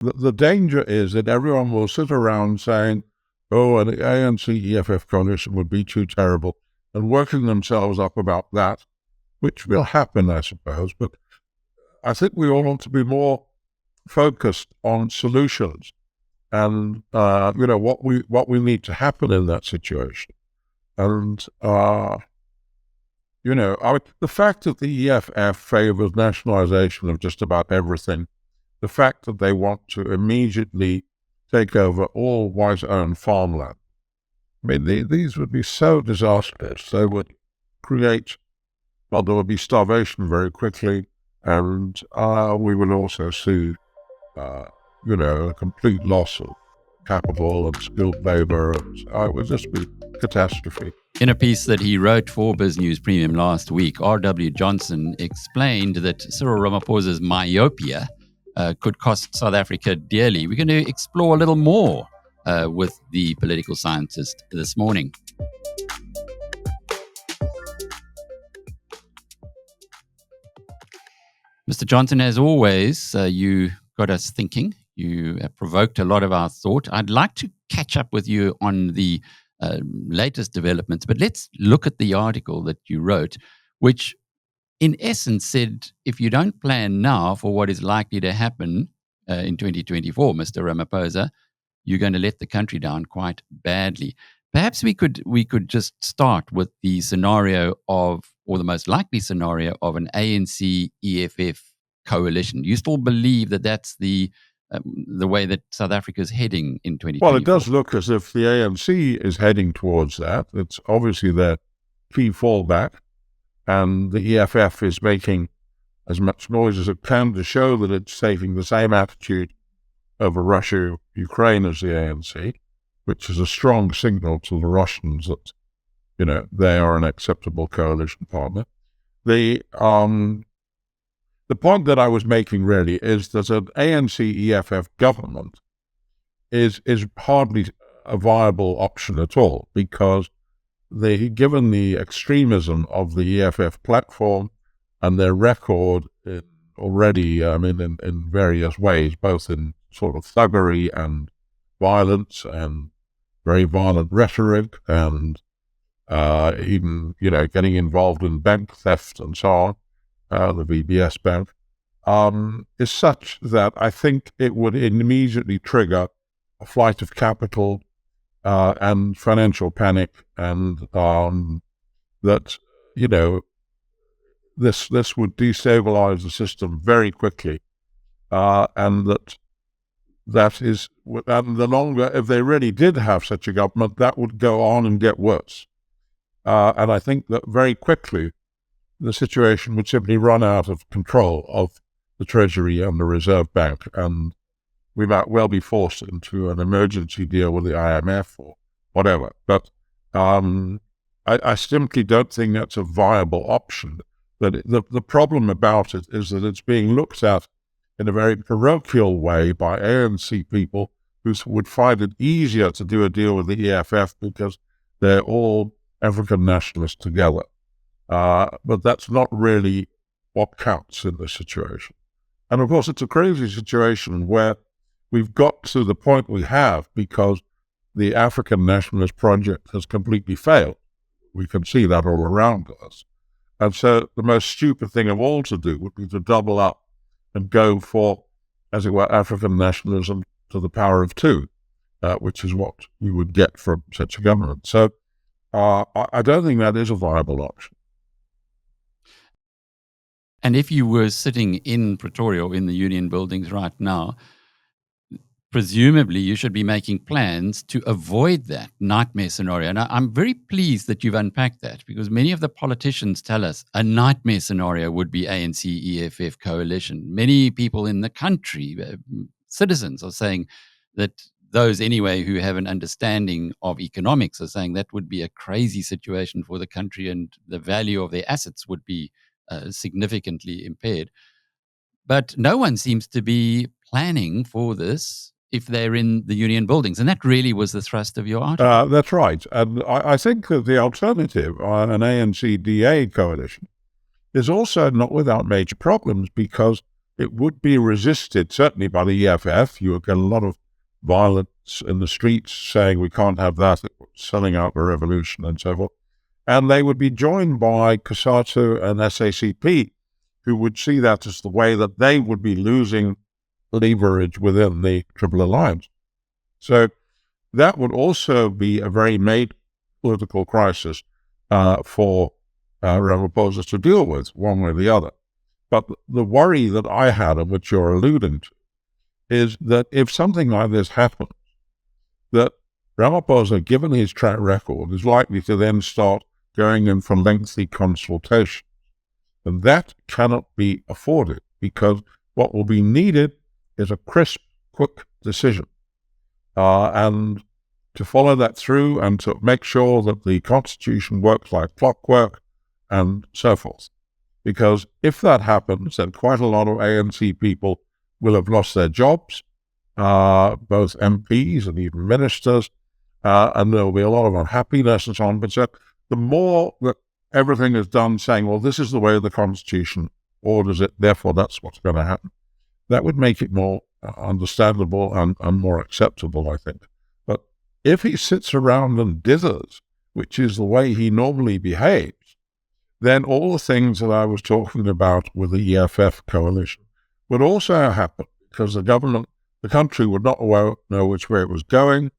the danger is that everyone will sit around saying, oh, an ANC-EFF coalition would be too terrible, and working themselves up about that, which will happen, I suppose. But I think we all want to be more focused on solutions and, what we need to happen in that situation. And, the fact that the EFF favors nationalization of just about everything, the fact that they want to immediately take over all white-owned farmland, I mean, these would be so disastrous. They would create, there would be starvation very quickly, and we would also see, a complete loss of capital and skilled labor. It would just be catastrophe. In a piece that he wrote for BizNews Premium last week, R.W. Johnson explained that Cyril Ramaphosa's myopia could cost South Africa dearly. We're going to explore a little more with the political scientist this morning. Mr. Johnson, as always, you got us thinking. You have provoked a lot of our thought. I'd like to catch up with you on the latest developments, but let's look at the article that you wrote, which in essence said, if you don't plan now for what is likely to happen in 2024, Mr. Ramaphosa, you're going to let the country down quite badly. Perhaps we could just start with the scenario or the most likely scenario of an ANC-EFF coalition. Do you still believe that that's the way that South Africa is heading in 2024? Well, it does look as if the ANC is heading towards that. It's obviously their key fallback, and the EFF is making as much noise as it can to show that it's taking the same attitude over Russia, Ukraine as the ANC, which is a strong signal to the Russians that, they are an acceptable coalition partner. The point that I was making really is that an ANC-EFF government is hardly a viable option at all, because given the extremism of the EFF platform and their record in various ways, both in sort of thuggery and violence and very violent rhetoric and even, getting involved in bank theft and so on, the VBS bank, is such that I think it would immediately trigger a flight of capital and financial panic, and that, this would destabilize the system very quickly, and that is, and the longer, if they really did have such a government, that would go on and get worse. And I think that very quickly the situation would simply run out of control of the Treasury and the Reserve Bank, and we might well be forced into an emergency deal with the IMF or whatever. But I simply don't think that's a viable option. That the problem about it is that it's being looked at in a very parochial way by ANC people who would find it easier to do a deal with the EFF because they're all African nationalists together. But that's not really what counts in this situation. And of course, it's a crazy situation where we've got to the point we have because the African nationalist project has completely failed. We can see that all around us. And so the most stupid thing of all to do would be to double up and go for, as it were, African nationalism to the power of two, which is what you would get from such a government. So I don't think that is a viable option. And if you were sitting in Pretoria or in the Union buildings right now, presumably you should be making plans to avoid that nightmare scenario. And I'm very pleased that you've unpacked that, because many of the politicians tell us a nightmare scenario would be ANC-EFF coalition. Many people in the country, citizens, are saying that those anyway who have an understanding of economics are saying that would be a crazy situation for the country and the value of their assets would be significantly impaired. But no one seems to be planning for this if they're in the Union buildings. And that really was the thrust of your article. That's right. And I think that the alternative, an ANC-DA coalition, is also not without major problems, because it would be resisted, certainly by the EFF. You would get a lot of violence in the streets saying we can't have that, selling out the revolution and so forth. And they would be joined by COSATU and SACP, who would see that as the way that they would be losing leverage within the Triple Alliance. So that would also be a very major political crisis for Ramaphosa to deal with, one way or the other. But the worry that I had, and which you're alluding to, is that if something like this happens, that Ramaphosa, given his track record, is likely to then start going in for lengthy consultation. And that cannot be afforded, because what will be needed is a crisp, quick decision. And to follow that through and to make sure that the Constitution works like clockwork and so forth. Because if that happens, then quite a lot of ANC people will have lost their jobs, both MPs and even ministers, and there will be a lot of unhappiness and so on. But so the more that everything is done saying, well, this is the way the Constitution orders it, therefore that's what's going to happen, that would make it more understandable and more acceptable, I think. But if he sits around and dithers, which is the way he normally behaves, then all the things that I was talking about with the EFF coalition would also happen, because the country would not know which way it was going.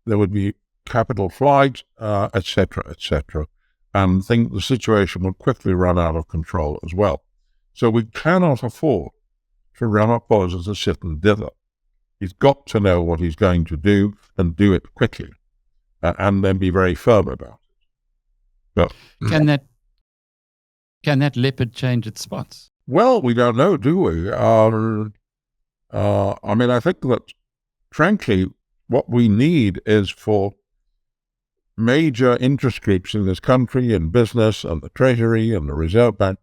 There would be capital flight, etc., etc., and think the situation would quickly run out of control as well. So we cannot afford for Ramaphosa to sit and dither. He's got to know what he's going to do and do it quickly, and then be very firm about it. But can that leopard change its spots? Well, we don't know, do we? I mean, I think that, frankly, what we need is for major interest groups in this country, in business and the Treasury and the Reserve Bank,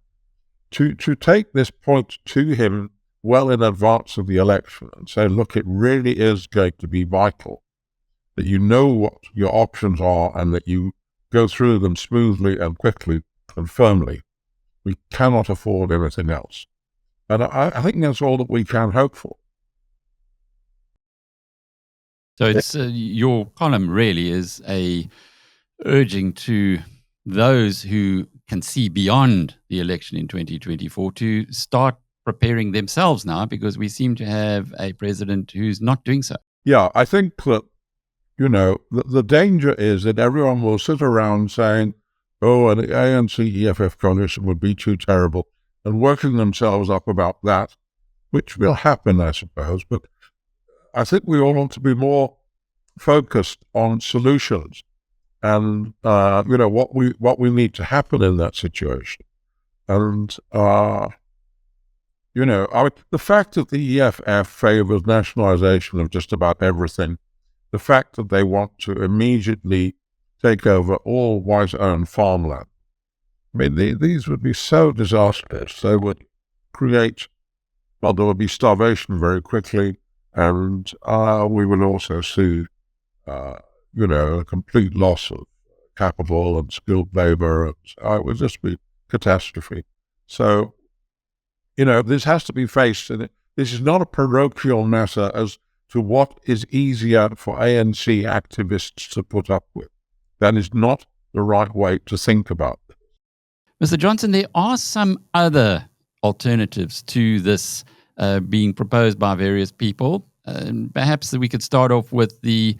to take this point to him well in advance of the election and say, look, it really is going to be vital that you know what your options are and that you go through them smoothly and quickly and firmly. We cannot afford anything else. And I think that's all that we can hope for. So it's your column really is a urging to those who can see beyond the election in 2024 to start preparing themselves now, because we seem to have a president who's not doing so. Yeah, I think that, the danger is that everyone will sit around saying, oh, an ANC-EFF coalition would be too terrible, and working themselves up about that, which will happen, I suppose. But I think we all want to be more focused on solutions and, what we need to happen in that situation. And, the fact that the EFF favors nationalization of just about everything, the fact that they want to immediately take over all white-owned farmland. I mean, these would be so disastrous. They would create, there would be starvation very quickly, and we would also see, a complete loss of capital and skilled labor. And it would just be catastrophe. So, this has to be faced, and this is not a parochial matter as to what is easier for ANC activists to put up with. That is not the right way to think about it. Mr. Johnson, there are some other alternatives to this being proposed by various people. Perhaps we could start off with the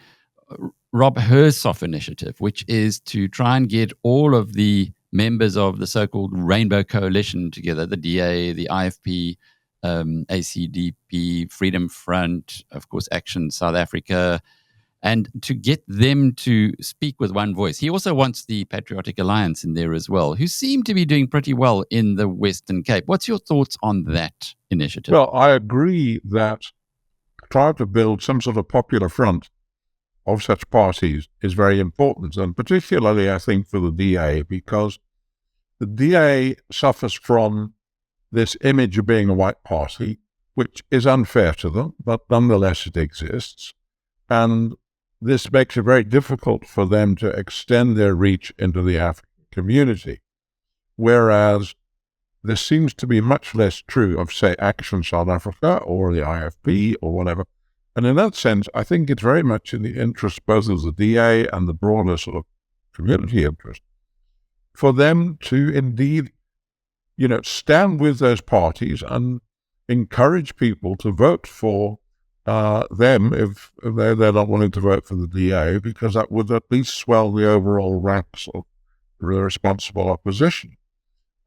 Rob Hersov initiative, which is to try and get all of the members of the so-called Rainbow Coalition together, the DA, the IFP, ACDP, Freedom Front, of course, Action South Africa, and to get them to speak with one voice. He also wants the Patriotic Alliance in there as well, who seem to be doing pretty well in the Western Cape. What's your thoughts on that initiative? Well, I agree that trying to build some sort of popular front of such parties is very important, and particularly, I think, for the DA, because the DA suffers from this image of being a white party, which is unfair to them, but nonetheless it exists. And this makes it very difficult for them to extend their reach into the African community. Whereas this seems to be much less true of, say, Action South Africa or the IFP or whatever. And in that sense, I think it's very much in the interest both of the DA and the broader sort of community interest for them to indeed, stand with those parties and encourage people to vote for them if they're not willing to vote for the DA, because that would at least swell the overall ranks of the responsible opposition.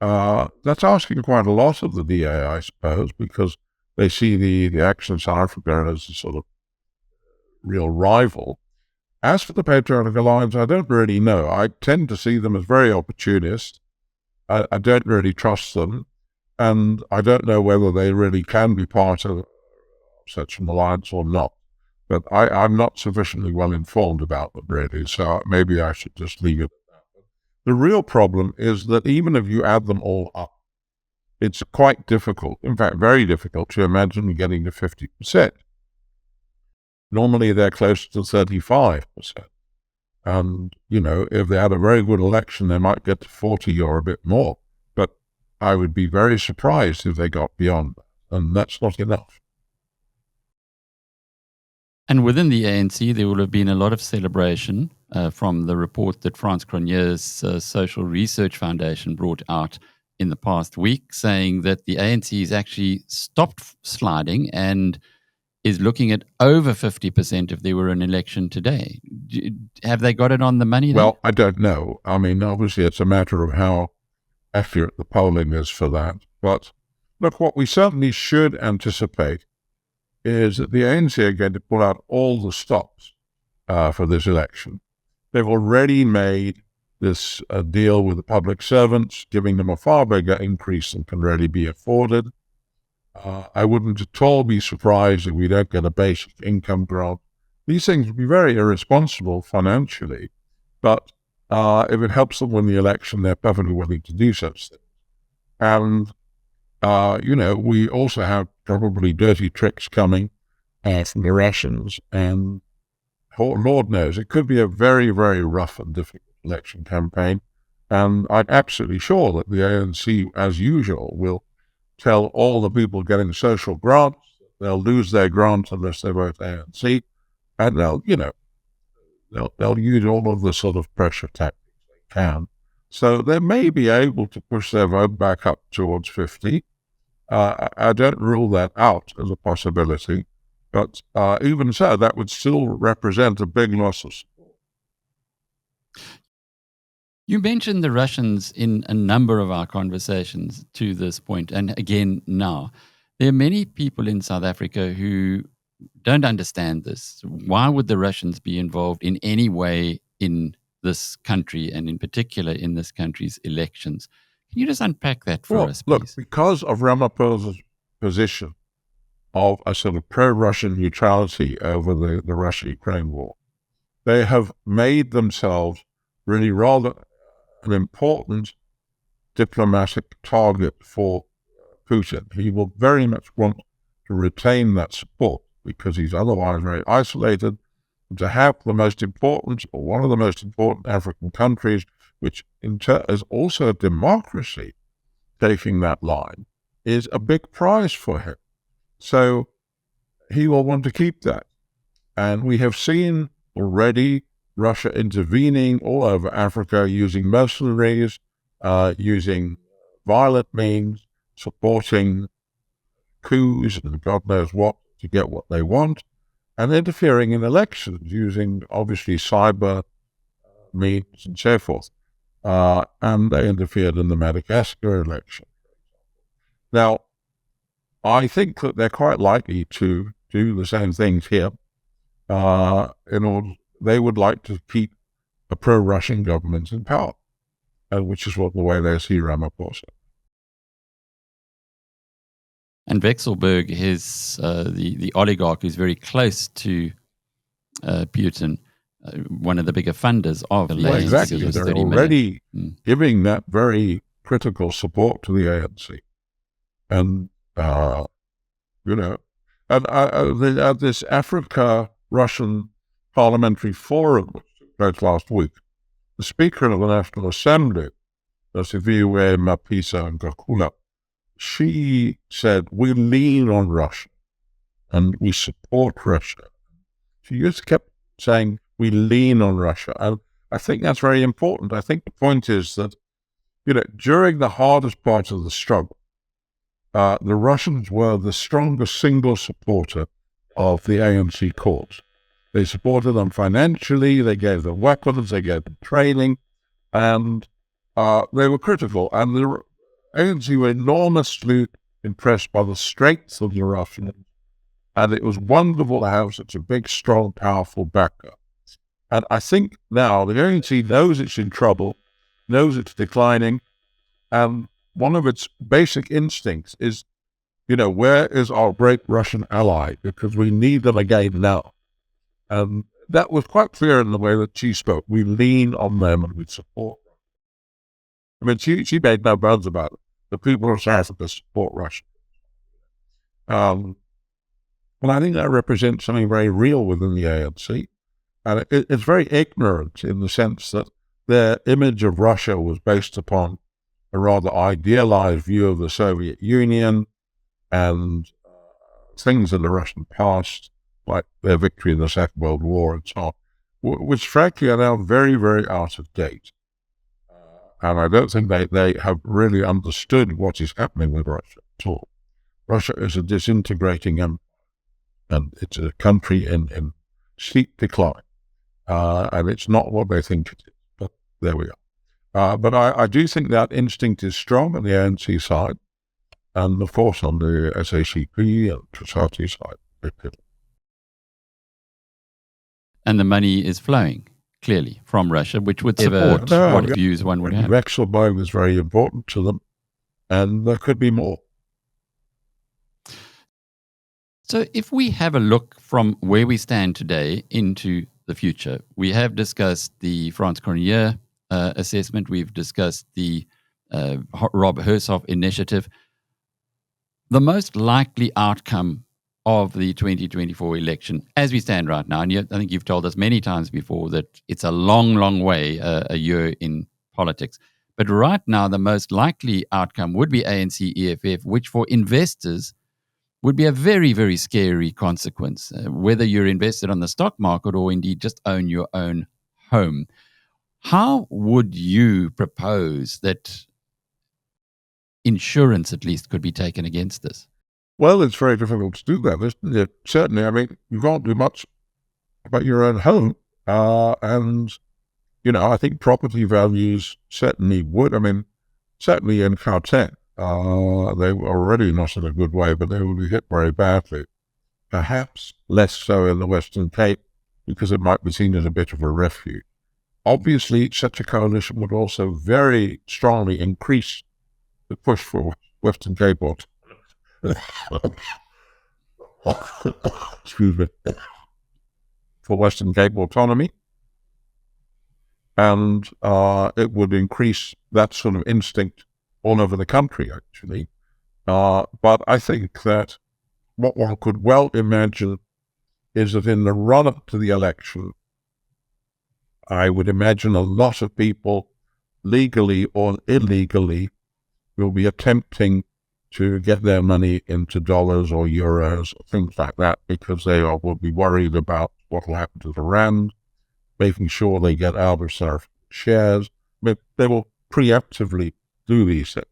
That's asking quite a lot of the DA, I suppose, because they see the Action South Africa as a sort of real rival. As for the Patriotic Alliance, I don't really know. I tend to see them as very opportunist. I don't really trust them, and I don't know whether they really can be part of such an alliance or not. But I'm not sufficiently well informed about them, really, so maybe I should just leave it at that. The real problem is that even if you add them all up, it's quite difficult, in fact, very difficult, to imagine getting to 50%. Normally, they're close to 35%. And, if they had a very good election, they might get to 40 or a bit more. But I would be very surprised if they got beyond that. And that's not enough. And within the ANC, there will have been a lot of celebration from the report that France Cronje's Social Research Foundation brought out in the past week, saying that the ANC has actually stopped sliding and is looking at over 50% if there were an election today. Have they got it on the money there? Well, I don't know. I mean, obviously it's a matter of how accurate the polling is for that. But look, what we certainly should anticipate is that the ANC are going to pull out all the stops for this election. They've already made this deal with the public servants, giving them a far bigger increase than can really be afforded. I wouldn't at all be surprised if we don't get a basic income grant. These things would be very irresponsible financially, but if it helps them win the election, they're perfectly willing to do such things. And, we also have probably dirty tricks coming from the Russians, and Lord knows, it could be a very, very rough and difficult election campaign. And I'm absolutely sure that the ANC, as usual, will tell all the people getting social grants they'll lose their grants unless they vote ANC, and they'll use all of the sort of pressure tactics they can. So they may be able to push their vote back up towards 50. I don't rule that out as a possibility, but even so, that would still represent a big loss of support. You mentioned the Russians in a number of our conversations to this point, and again now. There are many people in South Africa who don't understand this. Why would the Russians be involved in any way in this country, and in particular in this country's elections? Can you just unpack that for us, please? Look, because of Ramaphosa's position of a sort of pro-Russian neutrality over the Russia-Ukraine war, they have made themselves really rather an important diplomatic target for Putin. He will very much want to retain that support because he's otherwise very isolated. And to have the most important, or one of the most important African countries, which in turn is also a democracy, taking that line, is a big prize for him. So he will want to keep that. And we have seen already Russia intervening all over Africa, using mercenaries, using violent means, supporting coups and God knows what to get what they want, and interfering in elections using obviously cyber means and so forth. And they interfered in the Madagascar election. Now, I think that they're quite likely to do the same things here. They would like to keep a pro-Russian government in power, which is the way they see Ramaphosa. And Vexelberg, the oligarch who's very close to Putin, one of the bigger funders of the ANC. Exactly. They're already giving that very critical support to the ANC. And, at this Africa-Russian parliamentary forum, which took place last week, the Speaker of the National Assembly, Siviwe Mapisa Ngakula, she said, we lean on Russia and we support Russia. She just kept saying, we lean on Russia. And I think that's very important. I think the point is that, during the hardest part of the struggle, the Russians were the strongest single supporter of the ANC cause. They supported them financially, they gave them weapons, they gave them training, and they were critical. And the ANC were enormously impressed by the strength of the Russians, and it was wonderful to have such a big, strong, powerful backer. And I think now the ANC knows it's in trouble, knows it's declining, and one of its basic instincts is, where is our great Russian ally? Because we need them again now. And that was quite clear in the way that she spoke. We lean on them and we support them. I mean, she made no bones about it. The people of South Africa support Russia. And I think that represents something very real within the ANC. And it's very ignorant in the sense that their image of Russia was based upon a rather idealized view of the Soviet Union and things in the Russian past, like their victory in the Second World War and so on, which frankly are now very, very out of date. And I don't think they have really understood what is happening with Russia at all. Russia is a disintegrating empire, and it's a country in steep decline. And it's not what they think it is, but there we are. But I do think that instinct is strong on the ANC side, and of course on the SACP and Society side. And the money is flowing, clearly, from Russia, which would support what views one would have. Wechselbone is very important to them, and there could be more. So if we have a look from where we stand today into the future, we have discussed the France Cornier assessment, we've discussed the Rob Hersov initiative. The most likely outcome of the 2024 election, as we stand right now, and I think you've told us many times before that it's a long, long way, a year in politics. But right now, the most likely outcome would be ANC-EFF, which for investors would be a very, very scary consequence, whether you're invested on the stock market or indeed just own your own home. How would you propose that insurance, at least, could be taken against this? Well, it's very difficult to do that, isn't it? Certainly, I mean, you can't do much about your own home. And, I think property values certainly would. I mean, certainly in Gauteng, they were already not in a good way, but they will be hit very badly. Perhaps less so in the Western Cape, because it might be seen as a bit of a refuge. Obviously, such a coalition would also very strongly increase the push for Western Cape for Western Cape autonomy, and it would increase that sort of instinct all over the country, actually. But I think that what one could well imagine is that in the run-up to the election, I would imagine a lot of people, legally or illegally, will be attempting to get their money into dollars or euros or things like that, because they will be worried about what will happen to the rand, making sure they get out of their shares. But they will preemptively do these things.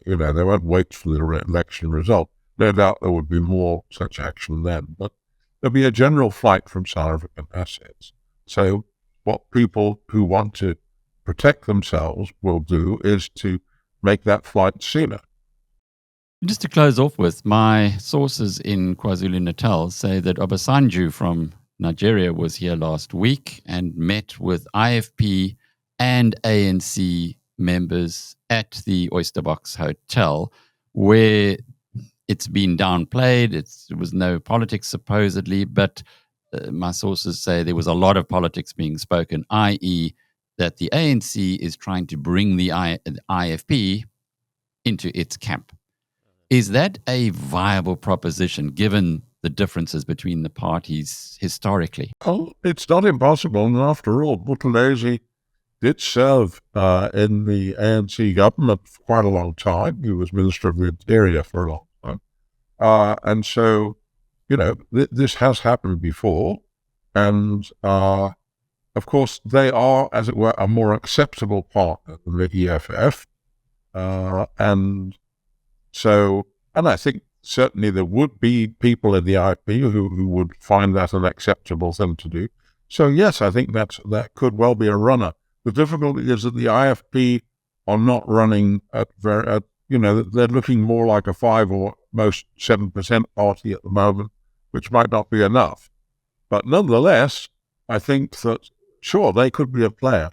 They won't wait for the election result. No doubt there would be more such action then, but there'll be a general flight from South African assets. So what people who want to protect themselves will do is to make that flight sooner. Just to close off with, my sources in KwaZulu-Natal say that Obasanjo from Nigeria was here last week and met with IFP and ANC members at the Oyster Box Hotel, where it's been downplayed. It was no politics, supposedly, but my sources say there was a lot of politics being spoken, i.e., that the ANC is trying to bring the IFP into its camp. Is that a viable proposition, given the differences between the parties historically? Oh, it's not impossible. And after all, Buthelezi did serve in the ANC government for quite a long time. He was Minister of the Interior for a long time. And so, this has happened before. And of course, they are, as it were, a more acceptable partner than the EFF. And I think certainly there would be people in the IFP who would find that an acceptable thing to do. So yes, I think that could well be a runner. The difficulty is that the IFP are not running they're looking more like a 5 or most 7% party at the moment, which might not be enough. But nonetheless, I think that, sure, they could be a player,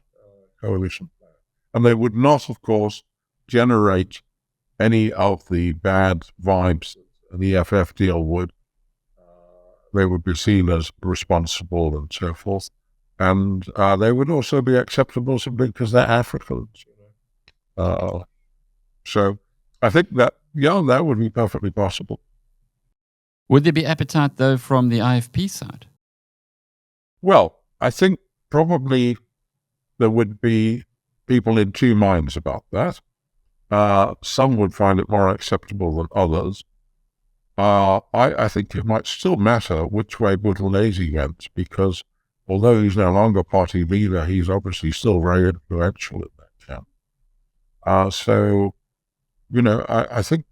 coalition player. And they would not, of course, generate any of the bad vibes that the EFF deal would. They would be seen as responsible and so forth. And they would also be acceptable simply because they're Africans. So I think that would be perfectly possible. Would there be appetite, though, from the IFP side? Well, I think probably there would be people in two minds about that. Some would find it more acceptable than others. I think it might still matter which way Buthelezi went, because although he's no longer party leader, he's obviously still very influential in that camp. I think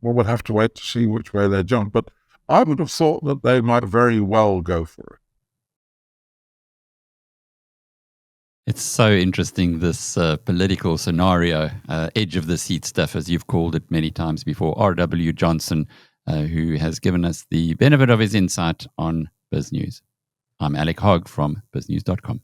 we'll have to wait to see which way they jump. But I would have thought that they might very well go for it. It's so interesting, this political scenario, edge of the seat stuff, as you've called it many times before. R.W. Johnson, who has given us the benefit of his insight on BizNews. I'm Alec Hogg from BizNews.com.